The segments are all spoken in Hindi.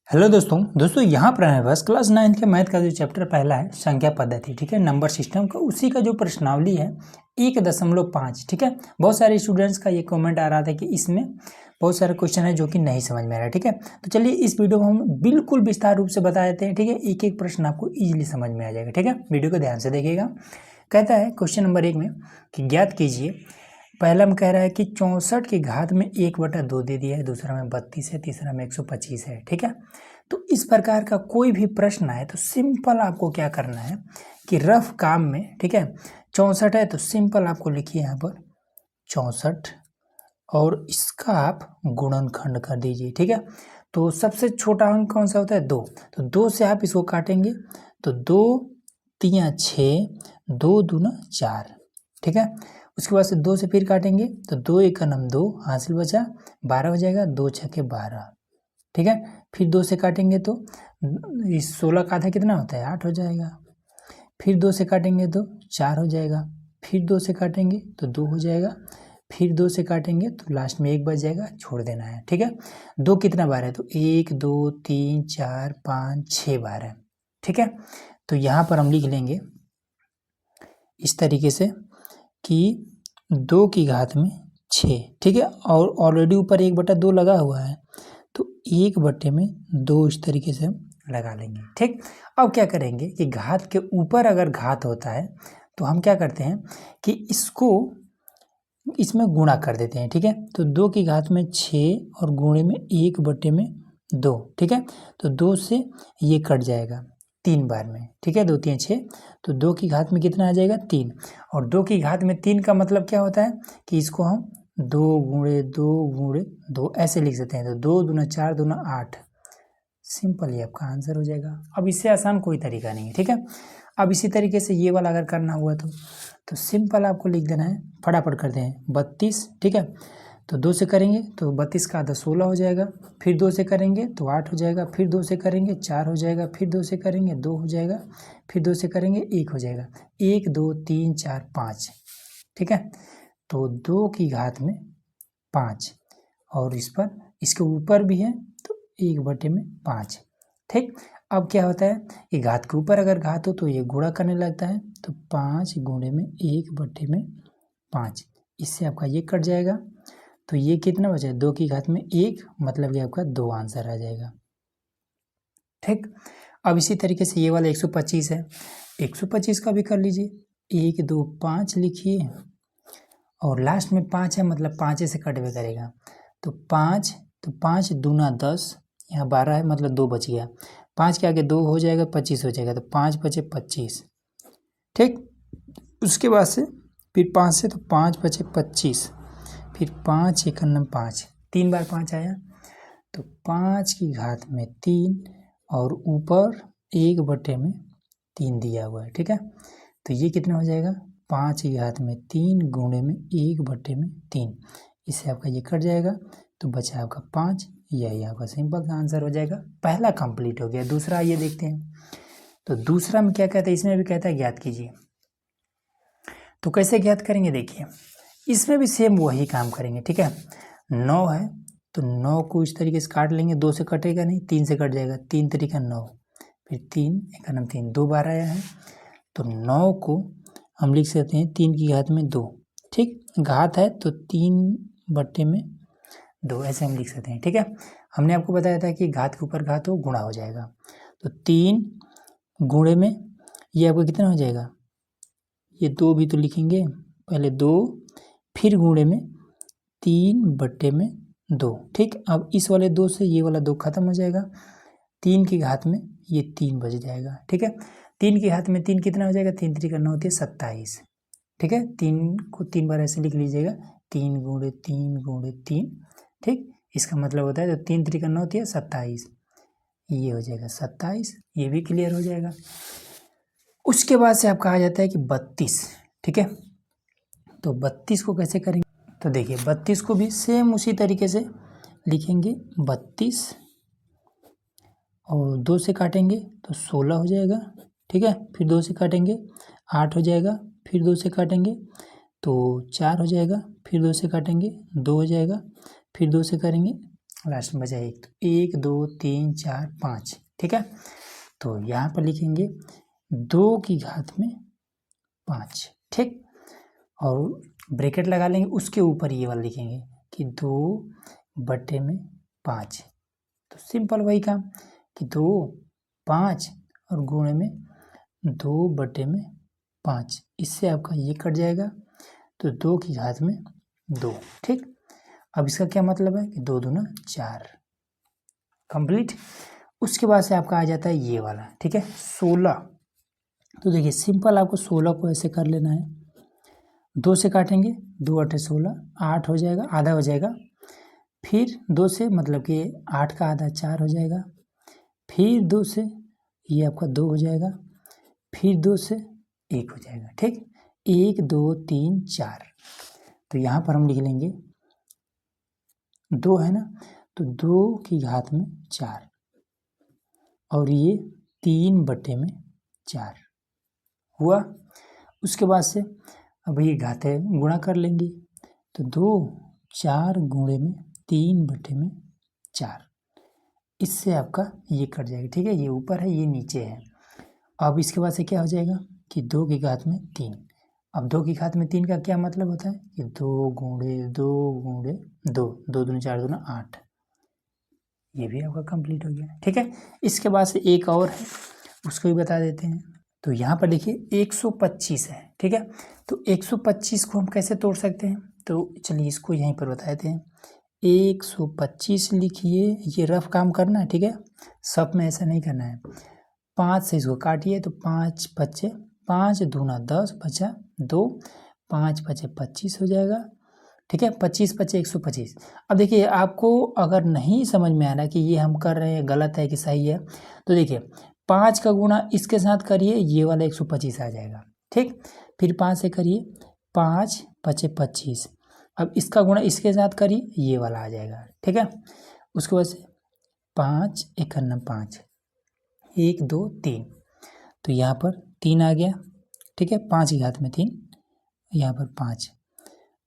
हेलो दोस्तों यहाँ पर है बस क्लास 9th के मैथ का जो चैप्टर पहला है संख्या पद्धति, ठीक है, नंबर सिस्टम का, उसी का जो प्रश्नावली है 1.5, ठीक है। बहुत सारे स्टूडेंट्स का ये कमेंट आ रहा था कि इसमें बहुत सारे क्वेश्चन है जो कि नहीं समझ में आ रहा है, ठीक है। तो चलिए इस वीडियो को हम बिल्कुल विस्तार रूप से बता देते हैं, ठीक है। एक एक प्रश्न आपको ईजिली समझ में आ जाएगा, ठीक है। वीडियो को ध्यान से देखिएगा। कहता है क्वेश्चन नंबर 1 में कि ज्ञात कीजिए, पहला में कह रहा है कि 64 की घात में 1/2 दे दिया है, दूसरा में 32 है, तीसरा में 125 है, ठीक है। तो इस प्रकार का कोई भी प्रश्न है तो सिंपल आपको क्या करना है कि रफ काम में, ठीक है, 64 है तो सिंपल आपको लिखिए यहाँ पर 64 और इसका आप गुणनखंड कर दीजिए, ठीक है। तो सबसे छोटा अंक कौन सा होता है? 2। तो 2 से आप इसको काटेंगे तो 2 3 6, 2 दूना 4, ठीक है। उसके बाद से 2 से फिर काटेंगे तो 2 1 2 हासिल बचा 12 हो जाएगा, 2 6 12, ठीक है। फिर 2 से काटेंगे तो इस 16 का आधा कितना होता है? 8 हो जाएगा। फिर 2 से काटेंगे तो 4 हो जाएगा। फिर 2 से काटेंगे तो 2 हो जाएगा। फिर 2 से काटेंगे तो लास्ट में 1 बच जाएगा, छोड़ देना है, ठीक है। 2 कितना बार है? तो 1 2 3 4 5 6 बार है, ठीक है। तो यहाँ पर हम लिख लेंगे इस तरीके से कि 2 की घात में 6, ठीक है। और ऑलरेडी ऊपर 1/2 लगा हुआ है तो 1/2 इस तरीके से हम लगा लेंगे, ठीक। अब क्या करेंगे कि घात के ऊपर अगर घात होता है तो हम क्या करते हैं कि इसको इसमें गुणा कर देते हैं, ठीक है। तो 2 की घात में 6 और गुणे में 1/2, ठीक है। तो 2 से ये कट जाएगा 3 बार में, ठीक है। 2 3 6, तो 2 की घात में कितना आ जाएगा? 3। और 2 की घात में 3 का मतलब क्या होता है कि इसको हम 2 गुणे 2 गुणे 2 ऐसे लिख सकते हैं। तो 2 दूना 4 दूना 8, सिंपल ही आपका आंसर हो जाएगा। अब इससे आसान कोई तरीका नहीं है, ठीक है। अब इसी तरीके से ये वाला अगर करना हुआ तो सिंपल आपको लिख देना है, फटाफट करते हैं 32, ठीक है। तो 2 से करेंगे तो 32 का आधा 16 हो जाएगा। फिर 2 से करेंगे तो 8 हो जाएगा। फिर 2 से करेंगे 4 हो जाएगा। फिर 2 से करेंगे 2 हो जाएगा। फिर 2 से करेंगे 1 हो जाएगा। 1 2 3 4 5, ठीक है। तो 2 की घात में 5 और इस पर इसके ऊपर भी है तो 1/5, ठीक। अब क्या होता है कि घात के ऊपर अगर घात हो तो ये गुणा करने लगता है, तो 5 गुणे में 1/5, इससे आपका ये कट जाएगा। तो ये कितना बचा? 2 की घात में 1, मतलब ये आपका 2 आंसर आ जाएगा, ठीक। अब इसी तरीके से ये वाला 125 है, 125 का भी कर लीजिए। 1 2 5 लिखिए और लास्ट में 5 है, मतलब 5 से कट भी करेगा तो 5 दूना 10, यहाँ 12 है मतलब 2 बच गया। 5 के आगे 2 हो जाएगा, 25 हो जाएगा, तो 5 बचे 25, ठीक। उसके बाद से फिर 5 से तो 5 बचे 25, फिर 5 1 5, 3 बार 5 आया तो 5 की घात में 3 और ऊपर 1/3 दिया हुआ है, ठीक है। तो ये कितना हो जाएगा? 5 की घात में 3 गुणे में 1/3, इससे आपका ये कट जाएगा तो बचा आपका 5। यही आपका सिंपल सा आंसर हो जाएगा। पहला कंप्लीट हो गया। दूसरा ये देखते हैं। तो दूसरा में क्या कहता है? इसमें भी कहता है ज्ञात कीजिए। तो कैसे ज्ञात करेंगे? देखिए इसमें भी सेम वही काम करेंगे, ठीक है। 9 है तो 9 को इस तरीके से काट लेंगे, 2 से कटेगा नहीं, 3 से कट जाएगा, 3 3 9, फिर 3 1 3, 2 बार आया है तो 9 को हम लिख सकते हैं 3 की घात में 2, ठीक। घात है तो 3/2 ऐसे हम लिख सकते हैं, ठीक है। हमने आपको बताया था कि घात के ऊपर घात हो गुणा हो जाएगा, तो 3 गुणे में ये आपका कितना हो जाएगा? ये 2 भी तो लिखेंगे, पहले 2 फिर गुणे में 3/2, ठीक। अब इस वाले 2 से ये वाला 2 खत्म हो जाएगा, 3 की घात में ये 3 बच जाएगा, ठीक है। 3 की घात में 3 कितना हो जाएगा? 3 3 9 होती है 27, ठीक है। 3 को 3 बार ऐसे लिख लीजिएगा, 3 गुणे 3 गुणे 3, ठीक। इसका मतलब होता है तो 3 3 9 होती है 27, ये हो जाएगा 27, ये भी क्लियर हो जाएगा। उसके बाद से आपका आ जाता है कि 32, ठीक है। तो 32 को कैसे करेंगे? तो देखिए 32 को भी सेम उसी तरीके से लिखेंगे, 32 और 2 से काटेंगे तो 16 हो जाएगा, ठीक है। फिर 2 से काटेंगे 8 हो जाएगा, फिर 2 से काटेंगे तो 4 हो जाएगा, फिर 2 से काटेंगे 2 हो जाएगा, फिर 2 से करेंगे लास्ट में बचा 1, तो 1 2 3 4 5, ठीक है। तो यहाँ पर लिखेंगे 2 की घात में 5, ठीक, और ब्रैकेट लगा लेंगे, उसके ऊपर ये वाला लिखेंगे कि 2/5। तो सिंपल वही काम कि 2 5 और गुणे में 2/5, इससे आपका ये कट जाएगा, तो 2 की घात में 2, ठीक। अब इसका क्या मतलब है कि 2 दूना 4, कंप्लीट। उसके बाद से आपका आ जाता है ये वाला, ठीक है, 16। तो देखिए सिंपल आपको 16 को ऐसे कर लेना है, 2 से काटेंगे, 2 8 16, 8 हो जाएगा, आधा हो जाएगा। फिर 2 से मतलब कि 8 का आधा 4 हो जाएगा। फिर 2 से ये आपका 2 हो जाएगा। फिर 2 से 1 हो जाएगा, ठीक। 1 2 3 4, तो यहाँ पर हम लिख लेंगे 2 है ना, तो 2 की घात में 4 और ये 3/4 हुआ। उसके बाद से अब ये घातें गुणा कर लेंगे, तो 2 4 गुणे में 3/4, इससे आपका ये कट जाएगा, ठीक है। ये ऊपर है, ये नीचे है। अब इसके बाद से क्या हो जाएगा कि 2 की घात में 3। अब 2 की घात में 3 का क्या मतलब होता है कि 2 गुणे 2 गुणे 2, 2 दूनी 4 दूना 8, ये भी आपका कंप्लीट हो गया, ठीक है। इसके बाद से एक और है, उसको भी बता देते हैं। तो यहाँ पर देखिए 125 है, ठीक है। तो 125 को हम कैसे तोड़ सकते हैं, तो चलिए इसको यहीं पर बता देते हैं। 125 लिखिए, ये रफ काम करना है, ठीक है, सब में ऐसा नहीं करना है। 5 से इसको काटिए, तो 5 5 5 दूना 10 बचा 2, 5 5 25 हो जाएगा, ठीक है। 25 25 125। अब देखिए आपको अगर नहीं समझ में आ रहा कि ये हम कर रहे हैं गलत है कि सही है, तो देखिए 5 का गुणा इसके साथ करिए, ये वाला 125 आ जाएगा, ठीक। फिर 5 से करिए, 5 5 25। अब इसका गुणा इसके साथ करिए, ये वाला आ जाएगा, ठीक है। उसके बाद से 5 1 5, 1 2 3, तो यहाँ पर 3 आ गया, ठीक है। 5 की घात में 3, यहाँ पर 5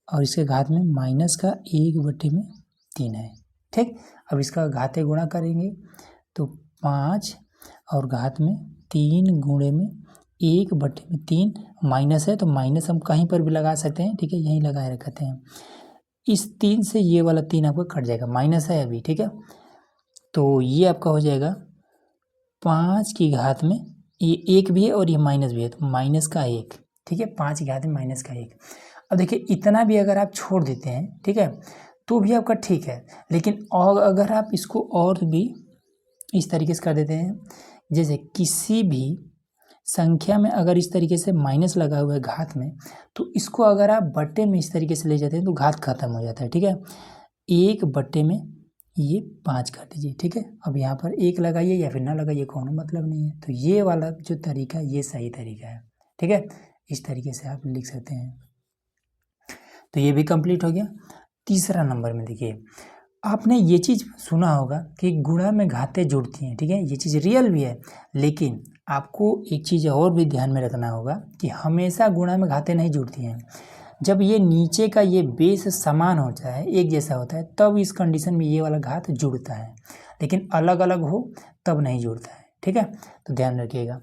और इसके घात में माइनस का 1/3 है, ठीक। अब इसका घाते गुणा करेंगे, तो 5 और घात में 3 गुणे में 1/3, माइनस है तो माइनस हम कहीं पर भी लगा सकते हैं, ठीक है, यहीं लगाए रखते हैं। इस 3 से ये वाला 3 आपका कट जाएगा, माइनस है अभी, ठीक है। तो ये आपका हो जाएगा 5 की घात में, ये 1 भी है और ये माइनस भी है, तो माइनस का 1, ठीक है। 5 की घात में माइनस का 1। अब देखिए इतना भी अगर आप छोड़ देते हैं, ठीक है, तो भी आपका ठीक है। लेकिन और अगर आप इसको और भी इस तरीके से कर देते हैं, जैसे किसी भी संख्या में अगर इस तरीके से माइनस लगा हुआ है घात में, तो इसको अगर आप बट्टे में इस तरीके से ले जाते हैं तो घात खत्म हो जाता है, ठीक है। 1 में ये 5 कर दीजिए, ठीक है। अब यहाँ पर 1 लगाइए या फिर ना लगाइए, कोनो मतलब नहीं है। तो ये वाला जो तरीका है ये सही तरीका है, ठीक है। इस तरीके से आप लिख सकते हैं। तो ये भी कंप्लीट हो गया। तीसरा नंबर में देखिए, आपने ये चीज़ सुना होगा कि गुणा में घातें जुड़ती हैं, ठीक है, ये चीज़ रियल भी है। लेकिन आपको एक चीज़ और भी ध्यान में रखना होगा कि हमेशा गुणा में घातें नहीं जुड़ती हैं। जब ये नीचे का ये बेस समान होता है, एक जैसा होता है, तब इस कंडीशन में ये वाला घात जुड़ता है। लेकिन अलग अलग हो तब नहीं जुड़ता है, ठीक है। तो ध्यान रखिएगा।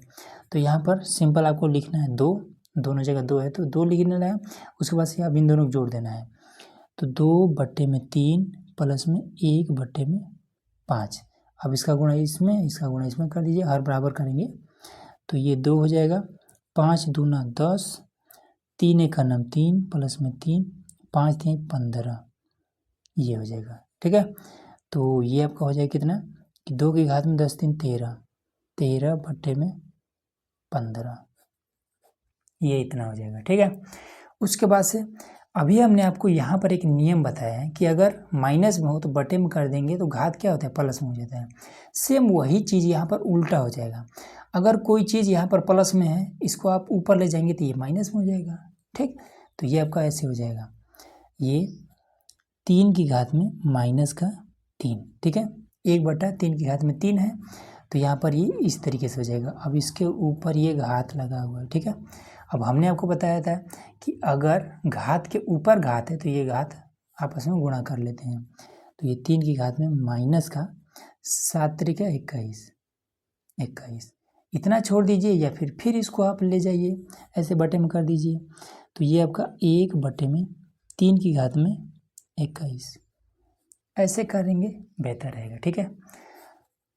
तो यहाँ पर सिंपल आपको लिखना है 2, दोनों जगह 2 है तो 2 लिख लेना है। उसके बाद से आप इन दोनों को जोड़ देना है, तो 2/3 प्लस में 1/5। अब इसका गुणा इसमें, इसका गुणा इसमें कर दीजिए, हर बराबर करेंगे तो ये 2 हो जाएगा। 5 दूना 10, 3 1 3 प्लस में 3, 5 3 15, ये हो जाएगा, ठीक है। तो ये आपका हो जाएगा कितना कि 2 की घात में 10 3 13, 13/15, ये इतना हो जाएगा, ठीक है। उसके बाद से अभी हमने आपको यहाँ पर एक नियम बताया है कि अगर माइनस में हो तो बटे में कर देंगे तो घात क्या होता है, प्लस में हो जाता है। सेम वही चीज़ यहाँ पर उल्टा हो जाएगा। अगर कोई चीज़ यहाँ पर प्लस में है, इसको आप ऊपर ले जाएंगे तो ये माइनस में हो जाएगा, ठीक। तो ये आपका ऐसे हो जाएगा, ये 3 की घात में -3, ठीक है। 1/3 की घात में 3 है, तो यहाँ पर ये इस तरीके से हो जाएगा। अब इसके ऊपर ये घात लगा हुआ है, ठीक है। अब हमने आपको बताया था कि अगर घात के ऊपर घात है तो ये घात आपस में गुणा कर लेते हैं। तो ये 3 की घात में माइनस का 7 त्रिका 21 इतना छोड़ दीजिए, या फिर इसको आप ले जाइए ऐसे बटे में कर दीजिए, तो ये आपका 1/3 की घात में 21 ऐसे करेंगे बेहतर रहेगा। ठीक है,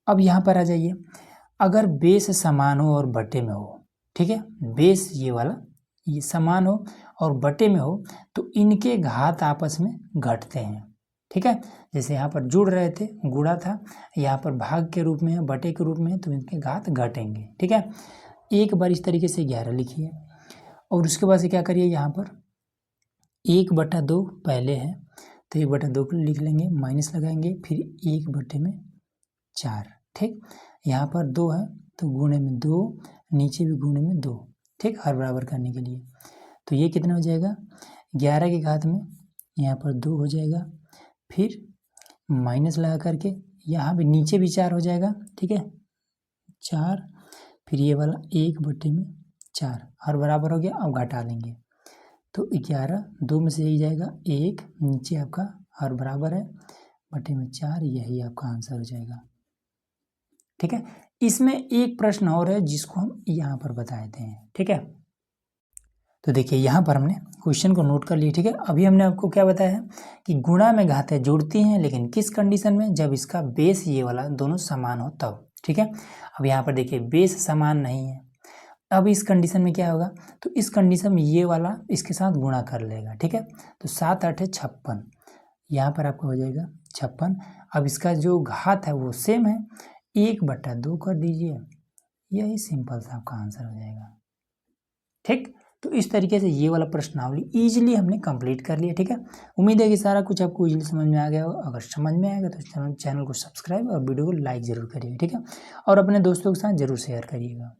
अब यहाँ पर आ जाइए, अगर बेस समान हो और बटे में हो, ठीक है, बेस ये वाला ये समान हो और बटे में हो तो इनके घात आपस में घटते हैं। ठीक है, जैसे यहाँ पर जुड़ रहे थे, गुणा था, यहाँ पर भाग के रूप में है, बटे के रूप में है, तो इनके घात घटेंगे। ठीक है, एक बार इस तरीके से 11 लिखिए और उसके बाद से क्या करिए, यहाँ पर 1/2 पहले है तो 1/2 को लिख लेंगे, माइनस लगाएंगे, फिर 1/4। ठीक, यहाँ पर 2 है तो गुणे में 2, नीचे भी गुणे में 2। ठीक, हर बराबर करने के लिए, तो ये कितना हो जाएगा, 11 की घात में यहाँ पर 2 हो जाएगा, फिर माइनस लगा करके यहाँ भी नीचे भी 4 हो जाएगा। ठीक है, 4, फिर ये वाला 1/4 हर बराबर हो गया। अब घटा लेंगे तो 11, 2 में से यही जाएगा 1, नीचे आपका हर बराबर है, बटे में 4, यही आपका आंसर हो जाएगा। ठीक है, इसमें एक प्रश्न और है जिसको हम यहाँ पर बता देते हैं। ठीक है, तो देखिए यहाँ पर हमने क्वेश्चन को नोट कर लिया। ठीक है, अभी हमने आपको क्या बताया है कि गुणा में घातें जुड़ती हैं, लेकिन किस कंडीशन में, जब इसका बेस ये वाला दोनों समान हो तब। ठीक है, अब यहाँ पर देखिए बेस समान नहीं है, अब इस कंडीशन में क्या होगा, तो इस कंडीशन में ये वाला इसके साथ गुणा कर लेगा। ठीक है, तो 7 8 है 56, यहाँ पर आपका हो जाएगा 56। अब इसका जो घात है वो सेम है, 1/2 कर दीजिए, यही सिंपल सा आपका आंसर हो जाएगा। ठीक, तो इस तरीके से ये वाला प्रश्नावली इजीली हमने कंप्लीट कर लिया। ठीक है, उम्मीद है कि सारा कुछ आपको इजीली समझ में आ गया हो। अगर समझ में आएगा तो चैनल को सब्सक्राइब और वीडियो को लाइक ज़रूर करिएगा। ठीक है, और अपने दोस्तों के साथ ज़रूर शेयर करिएगा।